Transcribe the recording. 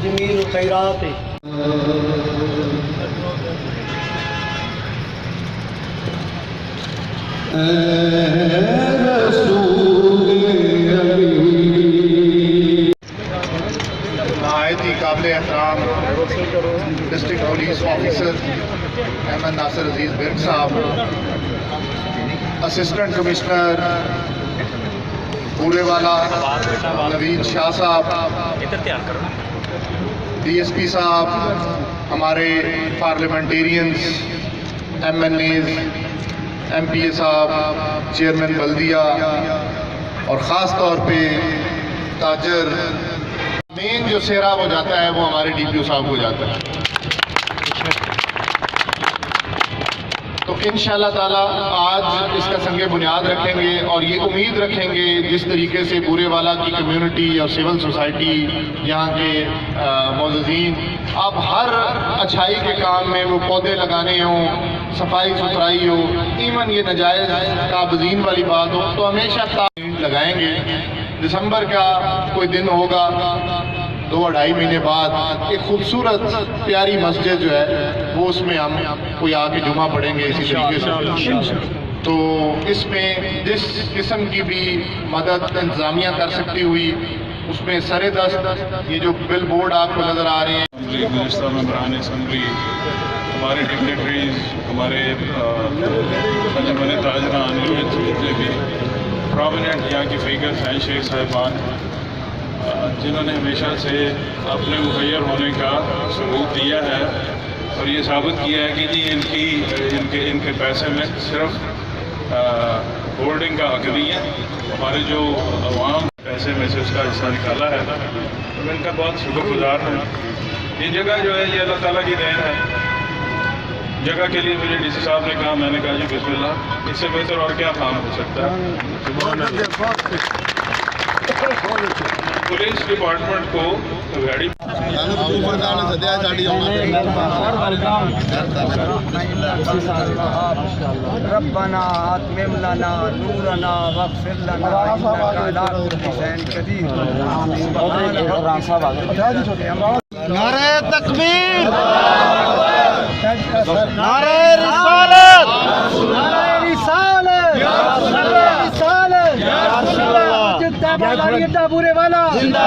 جمیل خیرات نہایت ہی قابل احترام ڈسٹرکٹ پولیس آفیسر احمد ناصر عزیز برگ صاحب، اسسٹنٹ کمشنر بورے والا نوید شاہ صاحب، ڈی ایس پی صاحب، ہمارے parliamentarians, M N As, M P A صاحب، چیئرمین بلدیہ، اور خاص طور پہ تاجر، مین جو سیراب ہو جاتا ہے وہ ہمارے ڈی پی او صاحب ہو جاتا ہے۔ تو انشاءاللہ تعالیٰ آج اس کا سنگ بنیاد رکھیں گے، اور یہ امید رکھیں گے جس طریقے سے بورے والا کی کمیونٹی اور سول سوسائٹی، یہاں کے معززین، اب ہر اچھائی کے کام میں وہ پودے لگانے ہوں، صفائی ستھرائی ہو، ایون یہ نجائز قابضین والی بات ہو، تو ہمیشہ لگائیں گے۔ دسمبر کا کوئی دن ہوگا 2-2.5 مہینے بعد، ایک خوبصورت پیاری مسجد جو ہے وہ اس میں ہم کوئی آ کے جمعہ پڑھیں گے اسی طریقے سے۔ تو اس میں جس قسم کی بھی مدد انتظامیہ کر سکتی ہوئی، اس میں سر دست یہ جو بل بورڈ آپ کو نظر آ رہے ہیں، گزشتہ ممبران اسمبلی، ہمارے ڈگنیٹریز، ہمارے انجمن تاجران، جتنے بھی پرومیننٹ یہاں کی فیگرز ہیں، شیخ صاحبان، جنہوں نے ہمیشہ سے اپنے مخیر ہونے کا ثبوت دیا ہے اور یہ ثابت کیا ہے کہ جی ان کے پیسے میں صرف ہولڈنگ کا حق نہیں ہے، ہمارے جو عوام پیسے میں سے اس کا حصہ نکالا ہے، تو میں ان کا بہت شکر گزار ہوں۔ یہ جگہ جو ہے یہ اللہ تعالیٰ کی دین ہے۔ جگہ کے لیے مجھے ڈی سی صاحب نے کہا، میں نے کہا جی بسم اللہ، اس سے بہتر اور کیا کام ہو سکتا ہے۔ پولیس ڈپارٹمنٹ کو گاڑی ربنا اتمم لنا نورنا واغفر لنا انك على كل شيء قدير۔ نعرہ تکبیر، نعرہ رسالت، نعرہ رسالت، رسالت، بورے والا زندہ۔